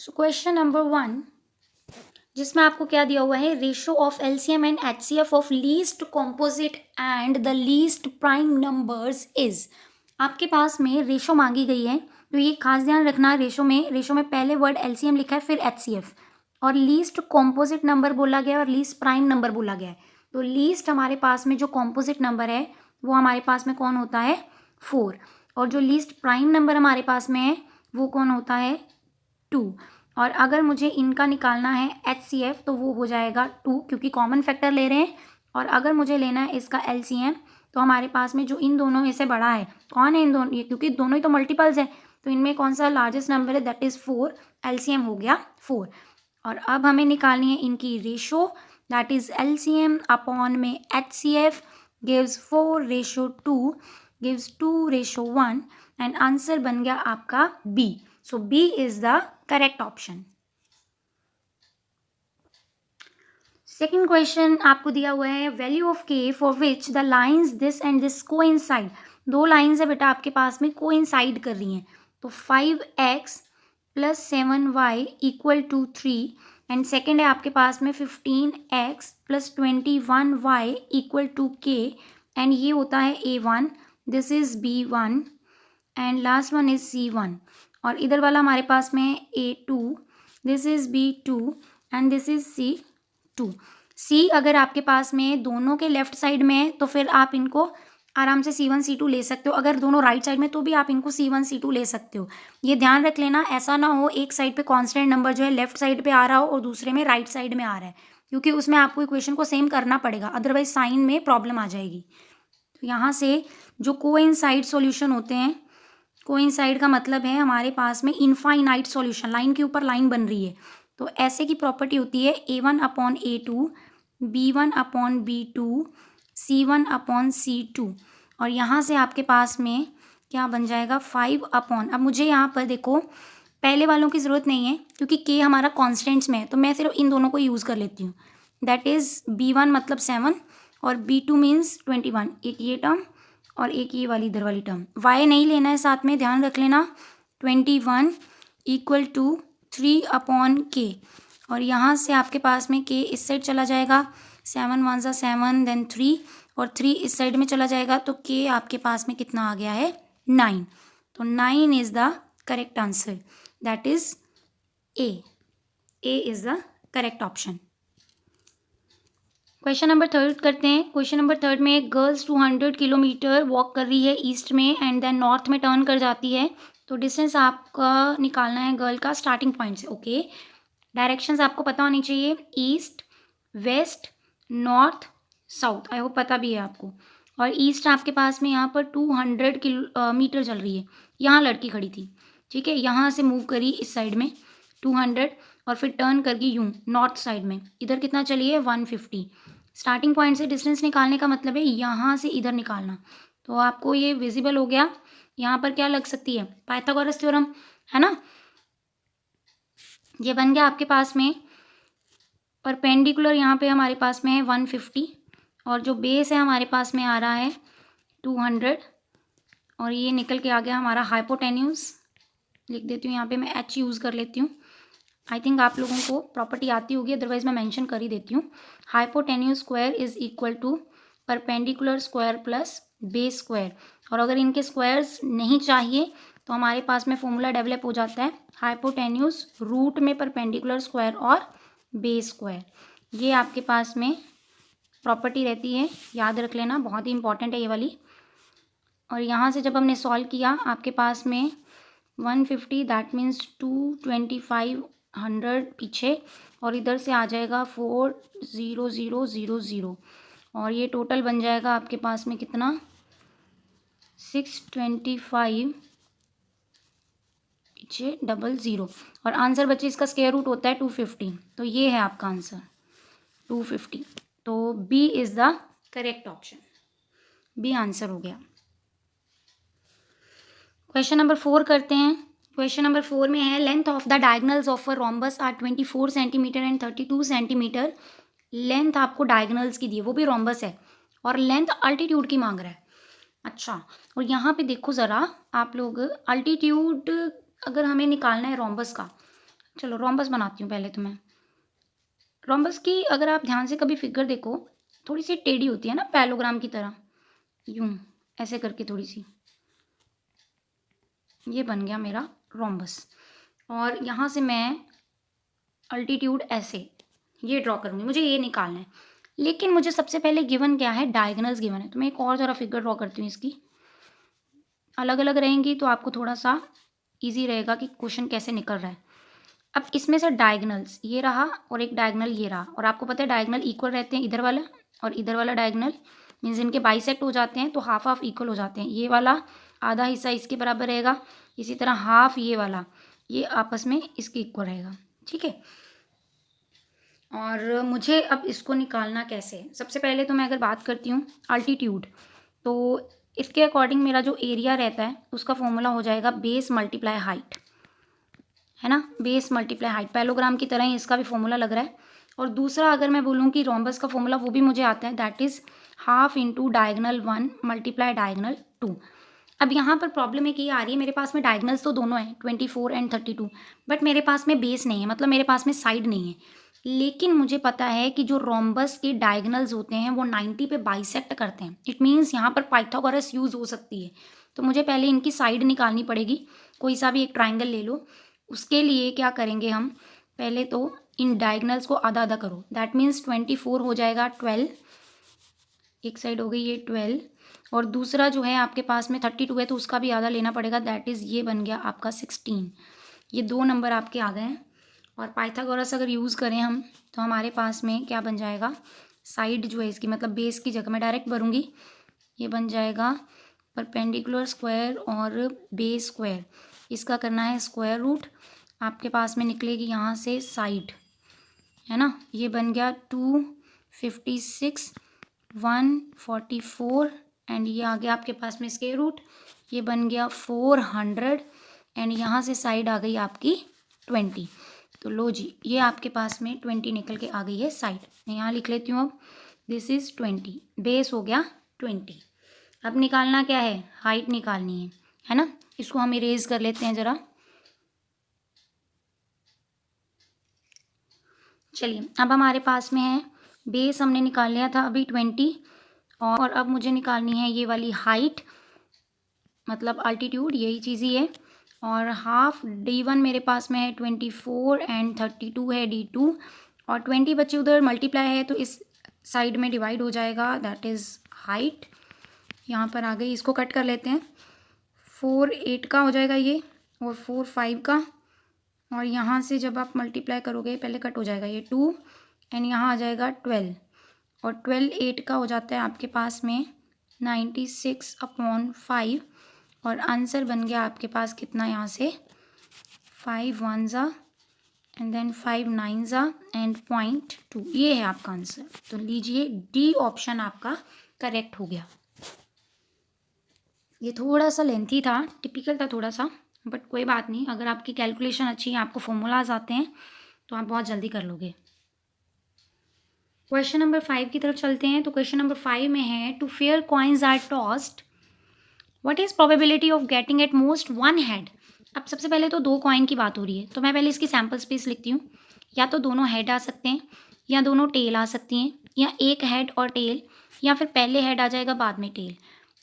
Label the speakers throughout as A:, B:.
A: So question number 1, जिसमें आपको क्या दिया हुआ है, ratio of LCM and HCF of least composite and the least prime numbers is. आपके पास में रेशो मांगी गई है, तो ये खास ध्यान रखना, रेशो में पहले वर्ड एलसीएम लिखा है, फिर एचसीएफ, और लीस्ट कॉम्पोजिट नंबर बोला गया है और लीस्ट प्राइम नंबर बोला गया है। तो लीस्ट हमारे पास में जो कॉम्पोजिट नंबर है वो हमारे पास में कौन होता है, 4, और जो लीस्ट प्राइम नंबर हमारे पास में है वो कौन होता है, 2। और अगर मुझे इनका निकालना है एचसीएफ तो वो हो जाएगा 2, क्योंकि कॉमन फैक्टर ले रहे हैं। और अगर मुझे लेना है इसका एलसीएम तो हमारे पास में जो इन दोनों में से बड़ा है, कौन है इन दोनों, ये क्योंकि दोनों ही तो मल्टीपल्स है, तो इनमें कौन सा लार्जेस्ट नंबर है, दैट इज़ 4। एलसीएम हो गया 4। और अब हमें निकालनी है इनकी ratio, that is LCM upon में HCF gives 4:2 gives 2:1 and answer बन गया आपका B. So B is the correct option. Second question आपको दिया हुआ है, value of K for which the lines this and this coincide. दो लाइन्स है बेटा आपके पास में, कोइंसाइड कर रही हैं। तो 5x + 7y = 3 एंड सेकेंड है आपके पास में 15x + 21y = k एंड ये होता है A1, this is B1 and last one is C1। और इधर वाला हमारे पास में है A2, this is B2 and this is C2। C अगर आपके पास में दोनों के लेफ्ट साइड में है तो फिर आप इनको आराम से C1 C2 ले सकते हो, अगर दोनों राइट साइड में तो भी आप इनको C1 C2 ले सकते हो। ये ध्यान रख लेना, ऐसा ना हो एक साइड पे कांस्टेंट नंबर जो है लेफ्ट साइड पे आ रहा हो और दूसरे में राइट साइड में आ रहा है, क्योंकि उसमें आपको इक्वेशन को सेम करना पड़ेगा, अदरवाइज साइन में प्रॉब्लम आ जाएगी। तो यहाँ से जो कोइंसाइड सॉल्यूशन होते हैं, कोइंसाइड का मतलब है हमारे पास में इनफाइनाइट सॉल्यूशन, लाइन के ऊपर लाइन बन रही है, तो ऐसे की प्रॉपर्टी होती है A1/A2, B1/B2, C1/C2। और यहाँ से आपके पास में क्या बन जाएगा, 5 अपॉन, अब मुझे यहाँ पर देखो पहले वालों की ज़रूरत नहीं है क्योंकि के हमारा कॉन्स्टेंट्स में है, तो मैं सिर्फ इन दोनों को यूज़ कर लेती हूँ, दैट इज़ B1 मतलब 7 और B2 मीन्स 21, एक ये टर्म और एक ये वाली इधर वाली टर्म। y नहीं लेना है साथ में, ध्यान रख लेना। 21 = 3/k और यहाँ से आपके पास में k इस साइड चला जाएगा, 7 1 ज़ा 7 देन 3 और 3 इस साइड में चला जाएगा, तो k आपके पास में कितना आ गया है, 9। तो 9 is the correct answer, that is A is the correct option. Question number 3 करते हैं। क्वेश्चन नंबर 3 में गर्ल्स 200 किलोमीटर वॉक कर रही है ईस्ट में एंड देन नॉर्थ में टर्न कर जाती है, तो डिस्टेंस आपका निकालना है गर्ल का स्टार्टिंग पॉइंट से। ओके, डायरेक्शंस आपको पता होनी चाहिए, east, west, north, south, I hope पता भी है आपको। और ईस्ट आपके पास में यहाँ पर 200 किलोमीटर चल रही है, यहाँ लड़की खड़ी थी, ठीक है, यहाँ से मूव करी इस साइड में 200 और फिर टर्न कर गई यूँ नॉर्थ साइड में, इधर कितना चली है, 150। स्टार्टिंग पॉइंट से डिस्टेंस निकालने का मतलब है यहाँ से इधर निकालना, तो आपको ये विजिबल हो गया। यहाँ पर क्या लग सकती है, पाइथागोरस थ्योरम, है ना। ये बन गया आपके पास में परपेंडिकुलर, यहाँ पे हमारे पास में है 150 और जो बेस है हमारे पास में आ रहा है 200 और ये निकल के आ गया हमारा हाइपोटेन्यूज। लिख देती हूँ यहाँ पे, मैं H यूज़ कर लेती हूँ, आई थिंक आप लोगों को प्रॉपर्टी आती होगी, अदरवाइज मैं मेंशन कर ही देती हूँ। Hypotenuse square is equal to perpendicular square plus base square, और अगर इनके स्क्वायर्स नहीं चाहिए तो हमारे पास में फॉर्मूला डेवलप हो जाता है हाइपोटेन्यूज रूट में परपेंडिकुलर स्क्वायर और बेस स्क्वायर। ये आपके पास में प्रॉपर्टी रहती है, याद रख लेना, बहुत ही इंपॉर्टेंट है ये वाली। और यहाँ से जब हमने सॉल्व किया आपके पास में 150 दैट मीन्स 225 पीछे और इधर से आ जाएगा 40000 और ये टोटल बन जाएगा आपके पास में कितना, 625 पीछे 00 और आंसर बच्चे इसका स्क्वायर रूट होता है 250, तो ये है आपका आंसर 250। तो B is the correct option, B answer हो गया। क्वेश्चन नंबर 4 करते हैं। क्वेश्चन नंबर 4 में है, length of the diagonals of a rhombus are 24 centimetre and 32 centimetre. Length आपको डायगनल्स की दी है, वो भी रोम्बस है, और लेंथ अल्टीट्यूड की मांग रहा है। अच्छा, और यहाँ पे देखो ज़रा आप लोग, अल्टीट्यूड अगर हमें निकालना है रोम्बस का, चलो रोम्बस बनाती हूँ पहले तो मैं। रोम्बस की अगर आप ध्यान से कभी फिगर देखो, थोड़ी सी टेढ़ी होती है ना, पैलोग्राम की तरह, यूं ऐसे करके थोड़ी सी। ये बन गया मेरा रोम्बस। और यहाँ से मैं अल्टीट्यूड ऐसे ये ड्रॉ करूँगी, मुझे ये निकालना है। लेकिन मुझे सबसे पहले गिवन क्या है, डायगोनल्स गिवन है। तो मैं एक और ज़रा फिगर ड्रॉ करती हूँ इसकी। अलग अलग रहेंगी तो आपको थोड़ा सा ईजी रहेगा कि क्वेश्चन कैसे निकल रहा है। अब इसमें से डायगोनल्स ये रहा और एक डायगोनल ये रहा, और आपको पता है डायगोनल इक्वल रहते हैं, इधर वाला और इधर वाला डायगोनल मीन्स इनके बाइसेक्ट हो जाते हैं तो हाफ हाफ इक्वल हो जाते हैं। ये वाला आधा हिस्सा इसके बराबर रहेगा, इसी तरह हाफ ये वाला ये आपस में इसके इक्वल रहेगा, ठीक है। और मुझे अब इसको निकालना कैसे, सबसे पहले तो मैं अगर बात करती हूँ अल्टीट्यूड, तो इसके अकॉर्डिंग मेरा जो एरिया रहता है उसका फॉर्मूला हो जाएगा बेस मल्टीप्लाई हाइट, है ना, बेस मल्टीप्लाई हाइट। पैलोग्राम की तरह ही इसका भी फॉर्मूला लग रहा है। और दूसरा अगर मैं बोलूँ कि रोम्बस का फॉर्मूला वो भी मुझे आता है, that is half into diagonal 1 multiply diagonal 2। अब यहाँ पर प्रॉब्लम एक ये आ रही है, मेरे पास में डायगनल्स तो दोनों हैं 24 एंड 32, बट मेरे पास में बेस नहीं है, मतलब मेरे पास में साइड नहीं है। लेकिन मुझे पता है कि जो रोम्बस के डायगनल्स होते हैं वो 90 पे बाइसेक्ट करते हैं। इट मीन्स यहाँ पर पाइथागोरस यूज़ हो सकती है। तो मुझे पहले इनकी साइड निकालनी पड़ेगी। कोई सा भी एक ट्राइंगल ले लो, उसके लिए क्या करेंगे हम, पहले तो इन डायगनल्स को आधा आधा करो, दैट मीन्स 24 हो जाएगा 12, एक साइड हो गई ये 12, और दूसरा जो है आपके पास में 32 है तो उसका भी आधा लेना पड़ेगा, दैट इज़ ये बन गया आपका 16। ये दो नंबर आपके आ गए हैं। और पाइथागोरस अगर यूज़ करें हम तो हमारे पास में क्या बन जाएगा, साइड जो है इसकी मतलब बेस की जगह मैं डायरेक्ट भरूँगी, ये बन जाएगा परपेंडिकुलर स्क्वायर और बेस स्क्वायर, इसका करना है स्क्वायर रूट। आपके पास में निकलेगी यहाँ से साइड, है ना, ये बन गया 256 144 एंड ये आ गया आपके पास में स्क्वायर रूट, ये बन गया 400 एंड यहाँ से साइड आ गई आपकी 20। तो लो जी, ये आपके पास में 20 निकल के आ गई है साइड। मैं यहाँ लिख लेती हूँ अब, दिस इज़ 20, बेस हो गया 20। अब निकालना क्या है, हाइट निकालनी है ना। इसको हम इरेज कर लेते हैं ज़रा। चलिए, अब हमारे पास में है बेस हमने निकाल लिया था अभी 20, और अब मुझे निकालनी है ये वाली हाइट, मतलब अल्टीट्यूड, यही चीज़ ही है। और हाफ D1 मेरे पास में है 24 एंड 32 है D2, और 20 बच्चे उधर मल्टीप्लाई है तो इस साइड में डिवाइड हो जाएगा, दैट इज़ हाइट। यहाँ पर आ गई, इसको कट कर लेते हैं, 4 8 का हो जाएगा ये, और 4 5 का, और यहाँ से जब आप मल्टीप्लाई करोगे पहले कट हो जाएगा ये 2 एंड यहाँ आ जाएगा 12, और 12 8 का हो जाता है आपके पास में 96/5, और आंसर बन गया आपके पास कितना, यहाँ से 5 1 ज़ा एंड देन 5 9 ज़ा एंड 0.2, ये है आपका आंसर। तो लीजिए डी ऑप्शन आपका करेक्ट हो गया। ये थोड़ा सा लेंथी था, टिपिकल था थोड़ा सा, बट कोई बात नहीं, अगर आपकी कैलकुलेशन अच्छी है, आपको फॉर्मूलाज आते हैं तो आप बहुत जल्दी कर लोगे। क्वेश्चन नंबर 5 की तरफ चलते हैं। तो क्वेश्चन नंबर 5 में है, two fair coins are tossed, what is probability of getting at most one head. अब सबसे पहले तो दो कॉइन की बात हो रही है, तो मैं पहले इसकी सैम्पल स्पेस लिखती हूँ। या तो दोनों हेड आ सकते हैं, या दोनों टेल आ सकती हैं, या एक हेड और टेल, या फिर पहले हेड आ जाएगा बाद में टेल।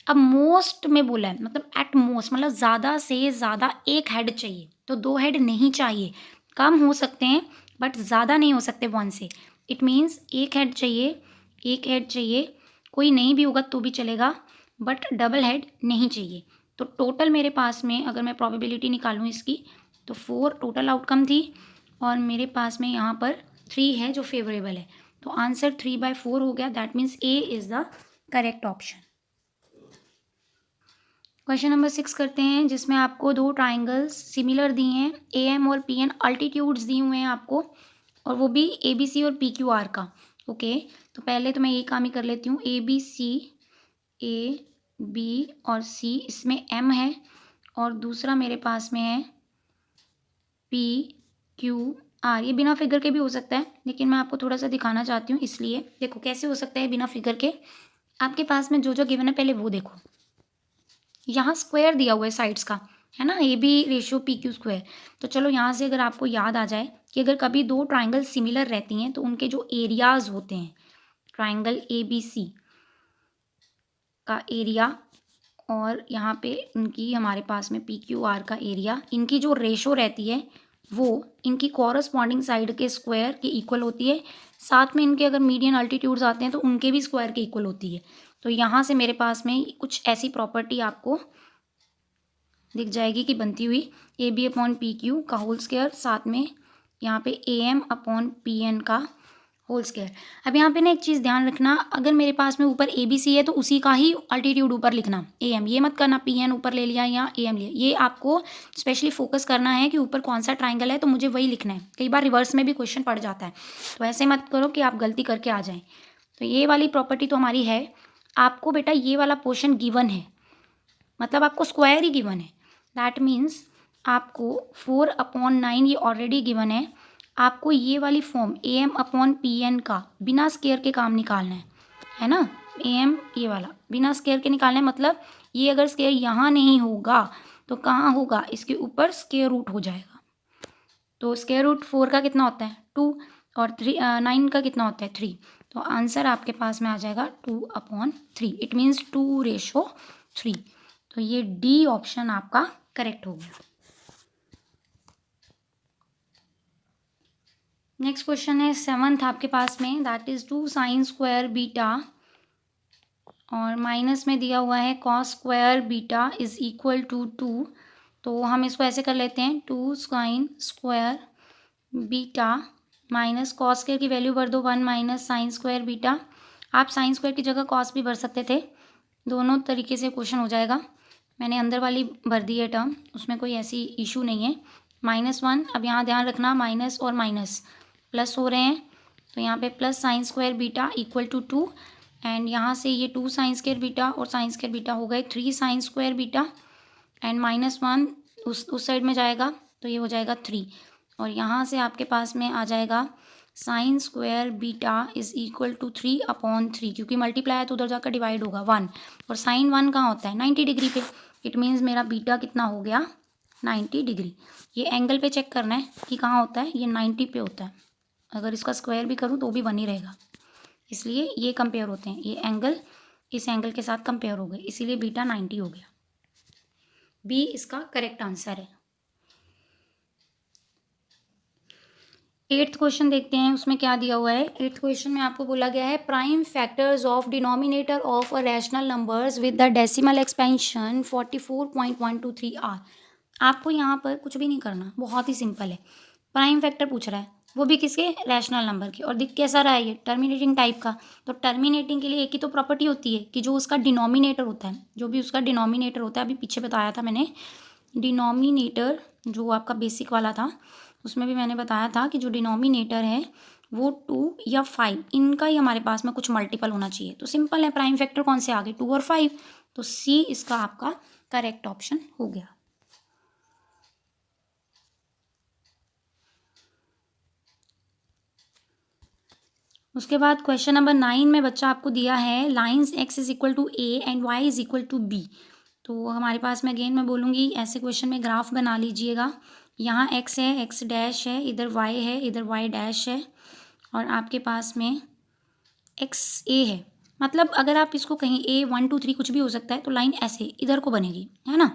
A: अब मोस्ट में बोला है, मतलब एट मोस्ट, मतलब ज़्यादा से ज़्यादा एक हेड चाहिए, तो दो हेड नहीं चाहिए। कम हो सकते हैं बट ज़्यादा नहीं हो सकते वन से। इट मीन्स एक हेड चाहिए, एक हेड चाहिए, कोई नहीं भी होगा तो भी चलेगा, बट डबल हेड नहीं चाहिए। तो टोटल मेरे पास में अगर मैं प्रोबेबिलिटी निकालूँ इसकी, तो 4 टोटल आउटकम थी, और मेरे पास में यहाँ पर 3 है जो फेवरेबल है। तो आंसर 3/4 हो गया, that means A is the correct option. Question number 6 करते हैं, जिसमें आपको दो ट्राइंगल्स सिमिलर दिए हैं, AM और PN, अल्टीट्यूड्स दिए हुए हैं आपको, और वो भी ABC और PQR का। ओके, तो पहले तो मैं ये काम ही कर लेती हूँ, ABC AB और C, इसमें M है, और दूसरा मेरे पास में है PQR। ये बिना फिगर के भी हो सकता है, लेकिन मैं आपको थोड़ा सा दिखाना चाहती हूँ, इसलिए देखो कैसे हो सकता है बिना फिगर के। आपके पास में जो जो गिवन है पहले वो देखो, यहाँ स्क्वायर दिया हुआ है साइड्स का, है ना, A B ratio P Q square. तो चलो यहाँ से अगर आपको याद आ जाए कि अगर कभी दो ट्राइंगल सिमिलर रहती हैं तो उनके जो एरियाज होते हैं, ट्राइंगल ए बी सी का एरिया और यहाँ पे इनकी हमारे पास में पी क्यू आर का एरिया, इनकी जो रेशो रहती है वो इनकी कॉरस्पॉन्डिंग साइड के स्क्वायर के इक्वल होती है। साथ में इनके अगर मीडियन अल्टीट्यूड्स आते हैं तो उनके भी स्क्वायर के इक्वल होती है। तो यहाँ से मेरे पास में कुछ ऐसी प्रॉपर्टी आपको दिख जाएगी कि बनती हुई A B upon P Q का होल स्क्वायर, साथ में यहाँ पे A M upon P N का होल स्क्वायर। अब यहाँ पे ना एक चीज़ ध्यान रखना, अगर मेरे पास में ऊपर ए बी सी है तो उसी का ही अल्टीट्यूड ऊपर लिखना ए एम, ये मत करना पी एन ऊपर ले लिया या ए एम लिया। ये आपको स्पेशली फोकस करना है कि ऊपर कौन सा ट्राइंगल है तो मुझे वही लिखना है। कई बार रिवर्स में भी क्वेश्चन पड़ जाता है, तो ऐसे मत करो कि आप गलती करके आ जाएं। तो ये वाली प्रॉपर्टी तो हमारी है। आपको बेटा ये वाला पोर्शन गिवन है, मतलब आपको स्क्वायर ही गिवन है। दैट मीन्स आपको 4/9 ये ऑलरेडी गिवन है। आपको ये वाली form A M upon P N का बिना स्केयर के काम निकालना है ना। ए एम ये वाला बिना स्केयर के निकालना है, मतलब ये अगर स्केयर यहाँ नहीं होगा तो कहाँ होगा, इसके ऊपर स्केयर रूट हो जाएगा। तो स्केयर रूट 4 का कितना होता है 2 और 9 का कितना होता है 3। तो आंसर आपके पास में आ जाएगा 2/3। It means 2:3। तो ये डी ऑप्शन आपका करेक्ट हो गया। नेक्स्ट क्वेश्चन है 7th आपके पास में, that is 2 sin square beta और माइनस में दिया हुआ है cos square beta is equal to 2। तो हम इसको ऐसे कर लेते हैं 2 sin square beta minus cos square की वैल्यू भर दो 1 माइनस साइन स्क्वायर बीटा। आप साइन स्क्वायर की जगह कॉस भी भर सकते थे, दोनों तरीके से क्वेश्चन हो जाएगा। मैंने अंदर वाली भर दी है टर्म, उसमें कोई ऐसी इशू नहीं है। -1, अब यहाँ ध्यान रखना माइनस और माइनस प्लस हो रहे हैं, तो यहाँ पे plus sine square beta equal to 2 and यहाँ से ये 2 साइन स्क्वायर बीटा और साइन स्क्वायर बीटा हो गए 3 साइन स्क्वायर बीटा एंड -1 उस साइड में जाएगा तो ये हो जाएगा 3 और यहाँ से आपके पास में आ जाएगा sine square beta is equal to 3/3, क्योंकि मल्टीप्लाई है तो उधर जाकर डिवाइड होगा 1 और साइन 1 कहाँ होता है 90 डिग्री पे। इट मीन्स मेरा बीटा कितना हो गया 90 डिग्री। ये एंगल पे चेक करना है कि कहाँ होता है, ये 90 पे होता है। अगर इसका स्क्वायर भी करूँ तो भी 1 ही रहेगा, इसलिए ये कंपेयर होते हैं। ये एंगल इस एंगल के साथ कंपेयर हो गए, इसीलिए बीटा 90 हो गया। बी इसका करेक्ट आंसर है। 8th क्वेश्चन देखते हैं, उसमें क्या दिया हुआ है। 8th क्वेश्चन में आपको बोला गया है prime factors of denominator of a rational numbers with the decimal expansion 44.123 are. आपको यहाँ पर कुछ भी नहीं करना, बहुत ही सिंपल है। प्राइम फैक्टर पूछ रहा है, वो भी किसके रैशनल नंबर के, और दिख कैसा रहा है ये टर्मिनेटिंग टाइप का। तो टर्मिनेटिंग के लिए एक ही तो प्रॉपर्टी होती है कि जो उसका डिनोमिनेटर होता है, जो भी उसका डिनोमिनेटर होता है, अभी पीछे बताया था मैंने डिनोमिनेटर जो आपका बेसिक वाला था उसमें भी मैंने बताया था कि जो डिनोमिनेटर है वो 2 या 5 इनका ही हमारे पास में कुछ मल्टीपल होना चाहिए। तो सिंपल है, प्राइम फैक्टर कौन से आ गए 2 और 5, तो सी इसका आपका करेक्ट ऑप्शन हो गया। उसके बाद क्वेश्चन नंबर 9 में बच्चा आपको दिया है lines x is equal to A and y is equal to B. तो हमारे पास में अगेन मैं बोलूँगी ऐसे क्वेश्चन में ग्राफ बना लीजिएगा। यहाँ x है, x डैश है, इधर y है, इधर y डैश है और आपके पास में x a है। मतलब अगर आप इसको कहीं a 1 2 3 कुछ भी हो सकता है, तो लाइन ऐसे इधर को बनेगी, है ना।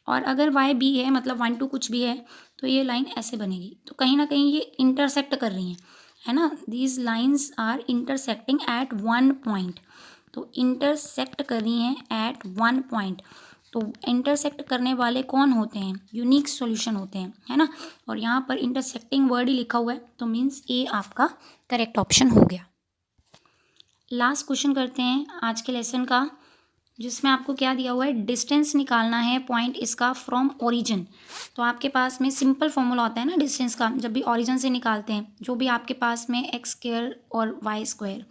A: और अगर y b है मतलब 1 2 कुछ भी है तो ये लाइन ऐसे बनेगी। तो कहीं ना कहीं ये इंटरसेक्ट कर रही हैं, है ना। These lines are intersecting at 1 point. तो इंटरसेक्ट कर रही हैं एट 1 पॉइंट। तो इंटरसेक्ट करने वाले कौन होते हैं, यूनिक सॉल्यूशन होते हैं, है ना। और यहाँ पर इंटरसेक्टिंग वर्ड ही लिखा हुआ है, तो मीन्स ए आपका करेक्ट ऑप्शन हो गया। लास्ट क्वेश्चन करते हैं आज के लेसन का, जिसमें आपको क्या दिया हुआ है, डिस्टेंस निकालना है पॉइंट इसका फ्रॉम ओरिजिन। तो आपके पास में सिंपल फॉर्मूला होता है ना डिस्टेंस का, जब भी ओरिजिन से निकालते हैं, जो भी आपके पास में एक्स स्क्वायर और वाई स्क्वायर,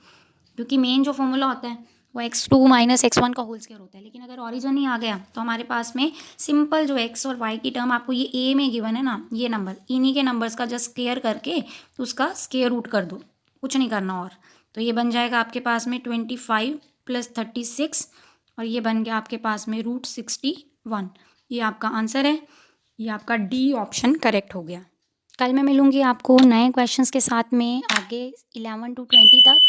A: क्योंकि मेन जो फॉर्मूला होता है वो x2 माइनस x1 का होल स्क्वायर होता है। लेकिन अगर ओरिजिन ही आ गया तो हमारे पास में सिंपल जो x और y की टर्म आपको ये a में गिवन है ना, ये नंबर, इन्हीं के नंबर्स का जस्ट स्क्वायर करके तो उसका स्क्वायर रूट कर दो, कुछ नहीं करना। और तो ये बन जाएगा आपके पास में 25 + 36 और ये बन गया आपके पास में √61। ये आपका आंसर है, ये आपका डी ऑप्शन करेक्ट हो गया। कल मैं मिलूँगी आपको नए क्वेश्चंस के साथ में आगे 11 to 20 तक।